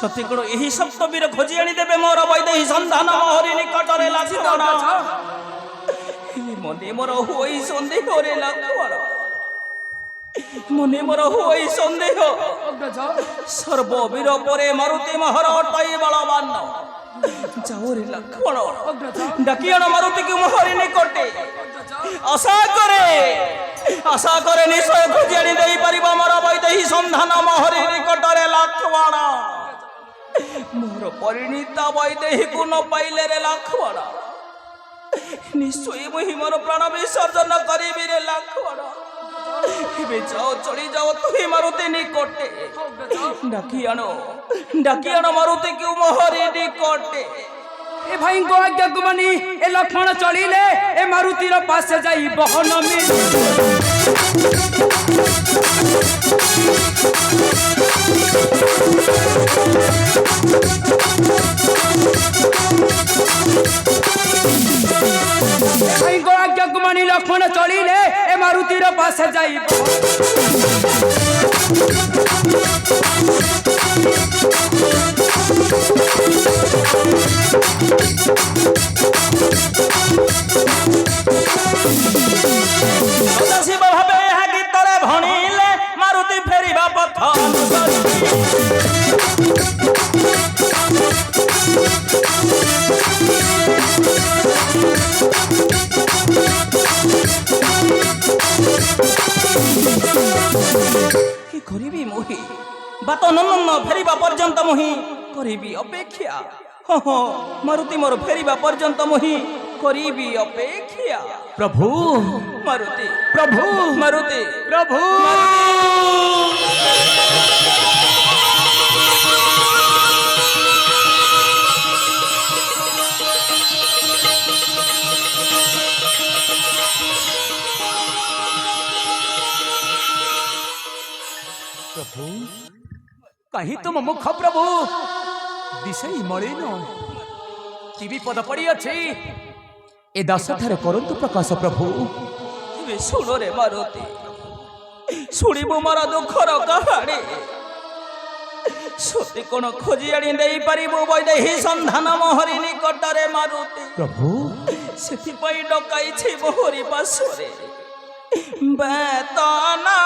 सत्य कण एही सप्तवीर खोजी आनी देबे मोर वैदेही संधान मोहरी निकटरे लक्ष्मण मने मोर होई संदेह रे लक्ष्मण मने मोर होई संदेह सर्ववीर परे मारुति महर अटई बलवान जाओ रे लक्ष्मण डाकियान मारुति की मोहरी निकटे आशा करे निश्चय खोजी आनी देई परिबा मोर वैदेही संधान मोहरी निकटरे लक्ष्मण मोर परिणीता वैदेही को न पाइले रे लक्ष्मण निश्चय मुहि मोर प्राण विसर्जन करिबि रे लक्ष्मण जाओ चली जाओ तुही मारुति निकटे डाकियान मारुति की मोहरी निकटे ए भाई को आज्ञा को मानी ए लक्ष्मण चलिले ए मारुति रो पास जाई बहन भाई को आज्ञा को मानी लक्ष्मण चलिले ए मारुति रो पास जाई शिव भावे यहाँ गीतरे भणिले मारुति फेरिबा पथ कि करिबी मोहि बात नन्न फेरिबा पर्यंत मोहि करिबी अपेक्षा मारुति मोर फेरिबा पर्यंत मोहि करिबी अपेक्षा प्रभु मारुति प्रभु मारुति प्रभु प्रभु कहीं तुम मुख प्रभु दिशई मलिन कि विपद पड़ी अच्छी ए दशधार करंतु प्रकाश प्रभु तेरे सुन रे मारुति शुणिबु मोर दुखर कहानी सती कोन खोजी आनी देई परिबु वैदेही संधान मोहरी निकटरे मारुति प्रभु सेति पई डकाई छी मोहरी पासरे बेतनंदन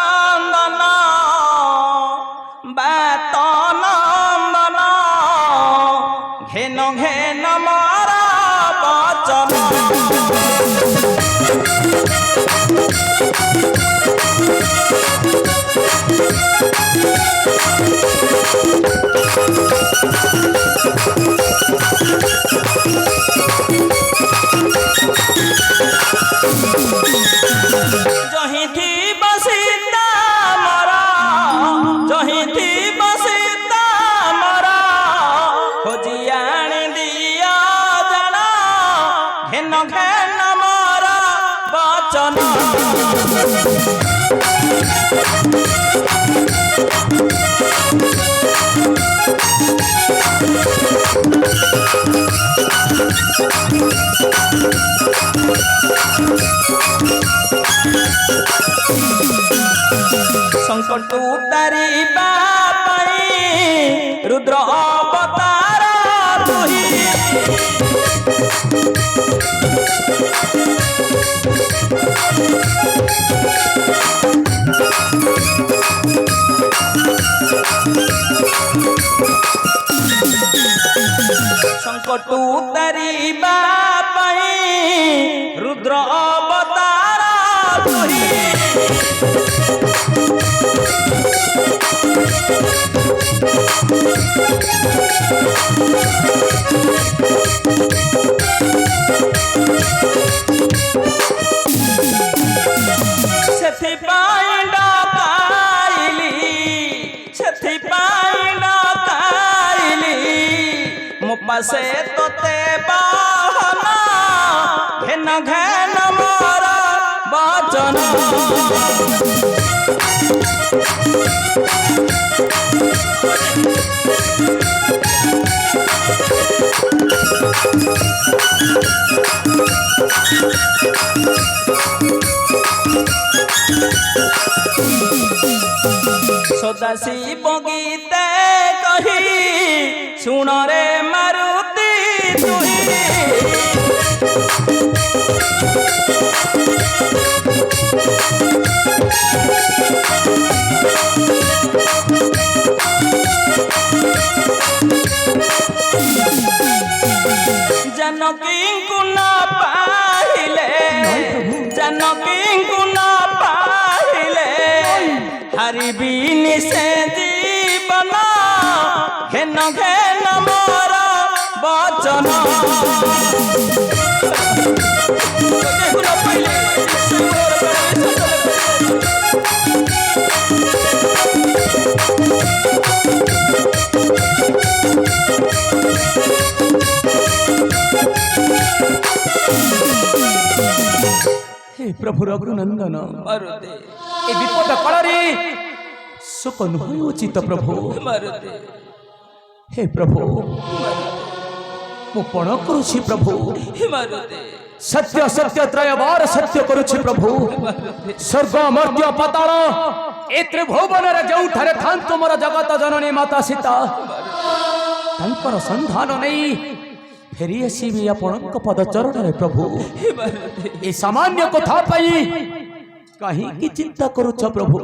घेन घेन मारा बचन जही थी बसीता मरा जही थी बसीता मरा खोजियाण दिया जना घेन घेन मारा बचन संकट उतारिबा पाई रुद्र अवतार तुही संकट उतारिबा पाई रुद्र अवतार तुही से तोते बहना घेन घेन मोरा बचन सदाशिव गीते कही सुन रे मारुति तुही जानकी को न पाहिले जानकी को न पाहिले हरिबीनी से जीवन घेन घेन मोर बचन प्रभु रघुनंदन मारुति ए विपद काଳରେ सुख नुहे उचित प्रभु मारुति हे प्रभु मु पण करुछि प्रभु मारुति सत्य सत्य त्रय बार सत्य करुछि प्रभु स्वर्ग मर्त्य पाताल ए त्रिभुवन रे जोठारे थांतो मोर जगत जननी माता सीता तांकर संधान नहीं फेरी आसबि आपणक पद चरण रे प्रभु ए सामान्य कथा पाई कहीं की चिंता करुछ प्रभु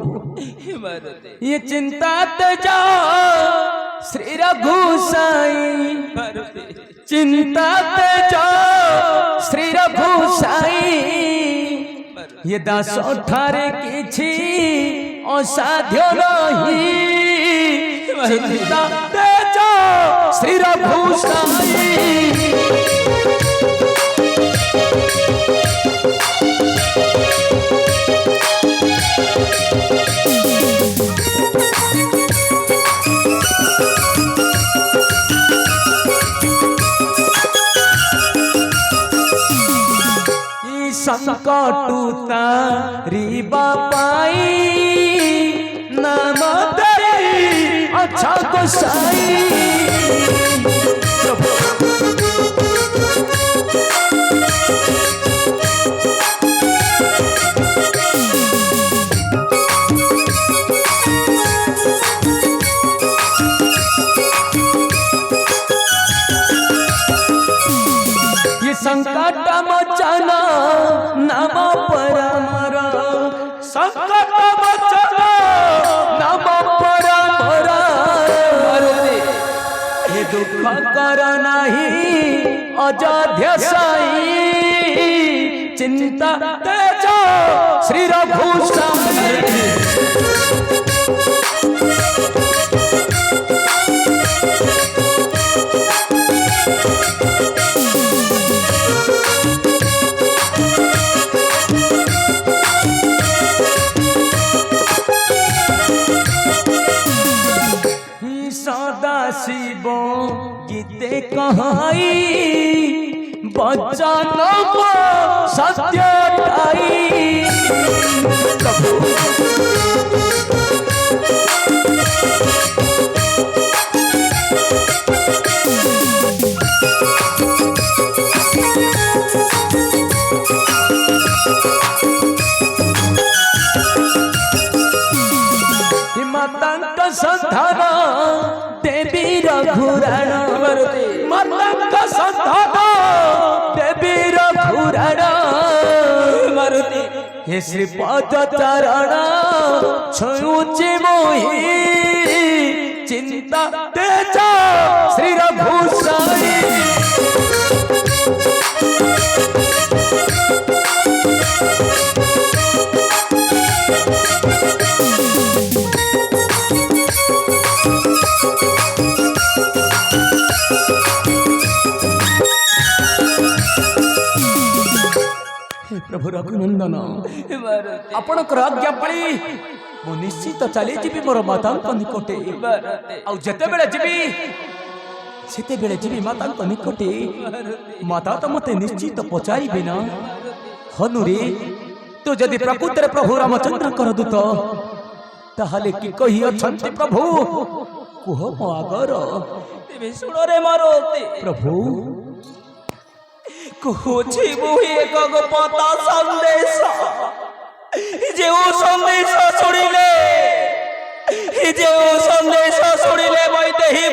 ये चिंता तेजा श्री रघुसाई चिंता तेजा श्री रघुसाई ये दास ठारे किछि असाध्य नहीं चिंता तेजा श्री रघुसाई संकटुता रिबा पाई नाम तेरी अच्छा गोसाई ये संकट मोचन नाम परमर संकट मोचन नाम परमर हे दुख कर नहीं अयोध्या साई चिंता तेज श्री रघुसाई शिव गीते कहाई बचन सत्य माता संधान देवी रघुराण माता संधान देवी रघुराण मारुति हे श्रीपद चरण छुची मोहि चिंता तेज श्री रघुसाई प्रभु रघुनंदन आपणकर आज्ञा पाई मु निश्चित चली जीवी मोर माता निकटे आते बेले जीवी सेते बेले जीवी माता निकटे माता तो मते निश्चित पचारि बिना हनुरे तू जदि प्रकृत प्रभु रामचंद्र कर दूत ताहले की कही अछंती प्रभु कुह मो आगर सुन रे मारुति प्रभु कुछि मुहि एक गोपता संदेश जे ओ संदेश सुनिले जे ओ संदेश सुनिले बैदेही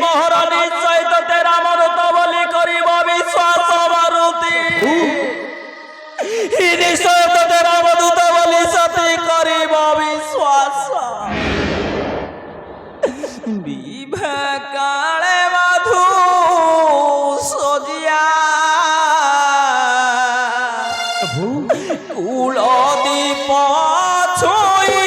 प्रभु कूल दीप छुई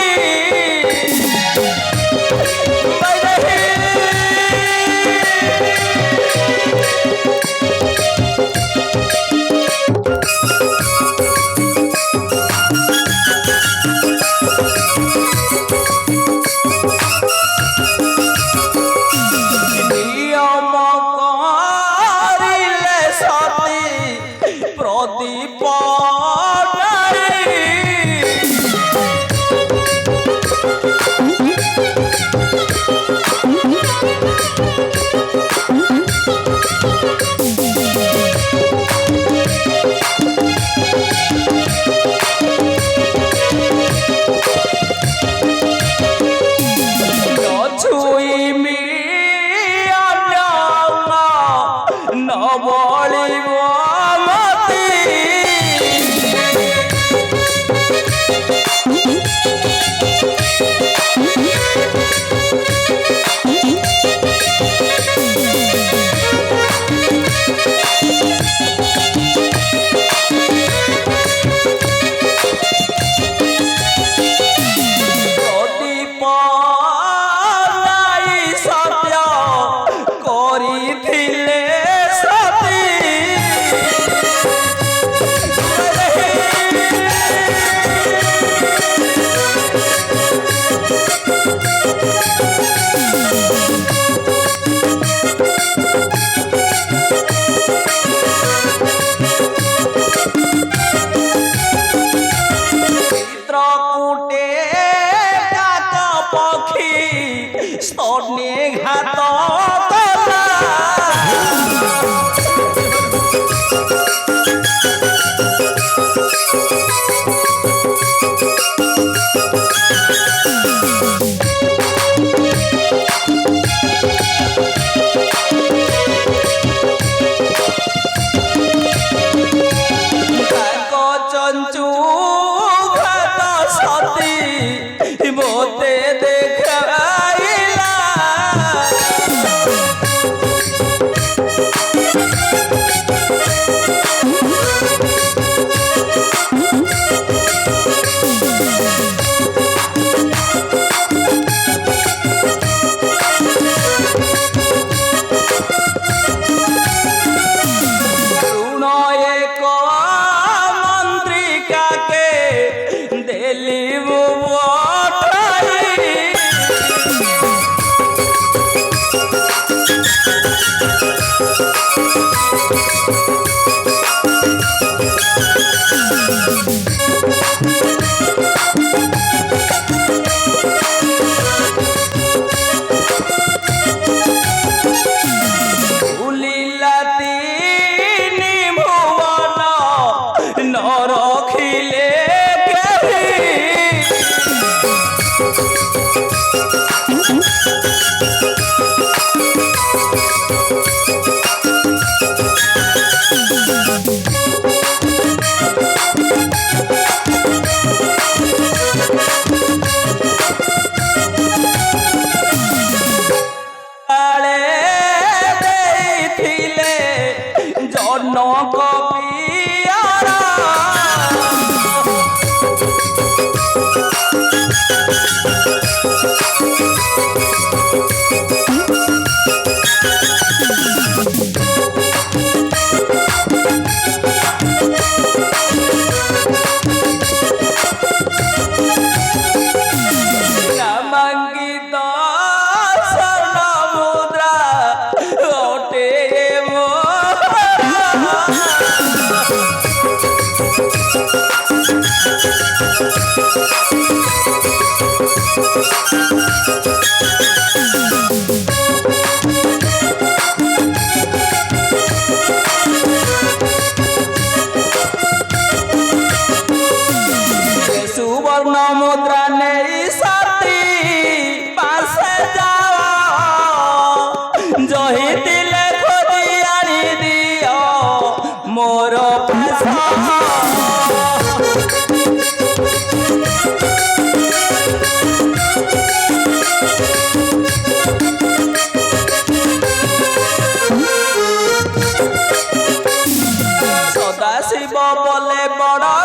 ସଦାଶିବ ବୋଲେ ବଡ଼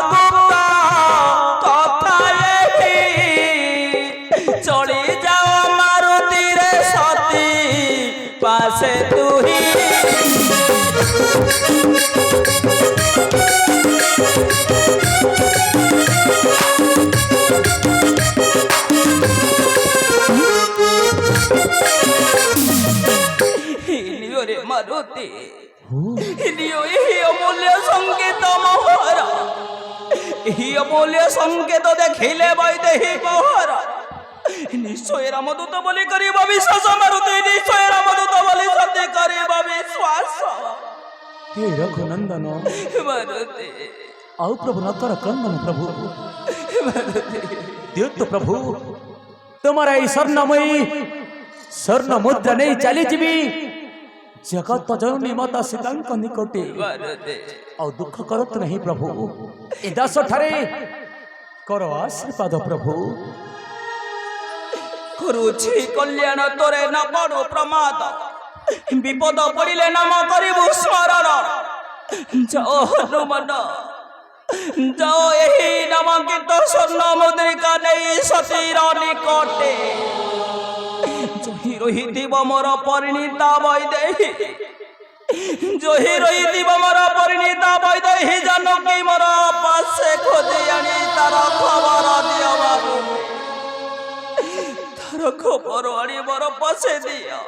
से तू ही हिलियो रे मारुति हिलियो यही अमूल्य संकेत मोहरा यही अमूल्य संकेत देखिले वैदेही मोहरा निश्चय रामदूत बोली करिब विश्वास मारुति निश्चय रामदूत बोली सत्य करिब विश्वास हे रघुनंदन मारुति आओ प्रभु नकर क्रंदन प्रभु द्योत प्रभु तुम्हारा ई स्वर्ण मुद्रा नहीं चली जीवी जगत जननी माता सीतांक निकटे और दुख करत नहीं प्रभु ए दास ठारे करो आशीर्वाद प्रभु करुछि कल्याण तोरे न बड़ो प्रमाद विपद पड़िले नाम करिबु स्मरण जाओ हनुमान जाओ यही नामांकित स्वर्ण मुद्रिका नहीं सतीर निकटे जही रहिथिब मोर परिणीता वैदेही जही रहिथिब मोर परिणीता वैदेही जानकी मोर पासे खोजी आनी तार खबर दियो बाबू तार खबर आनी मोर पासे दियो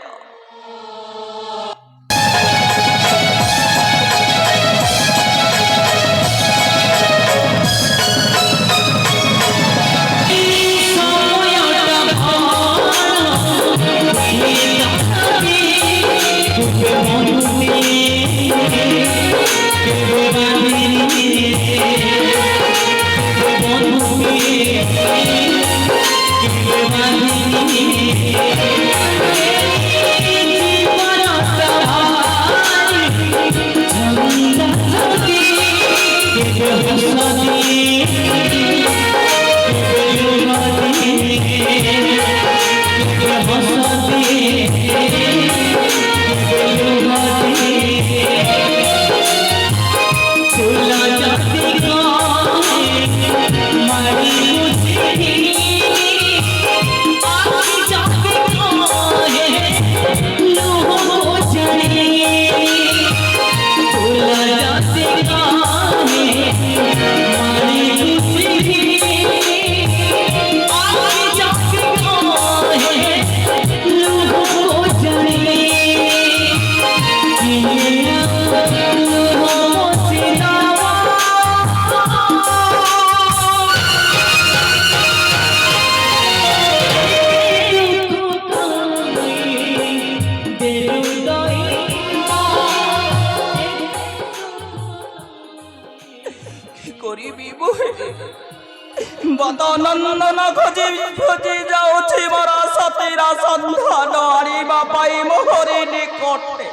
नंदन खोजी खोजी जाऊँ मोरा सतीरा सन्धान आनिबा पाई मोहरी निकटे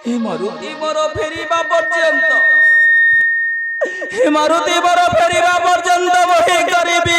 हे मारुति मोर फेरिबा पर्यंत हे मारुति मोर फेरिबा पर्यंत वही करिबी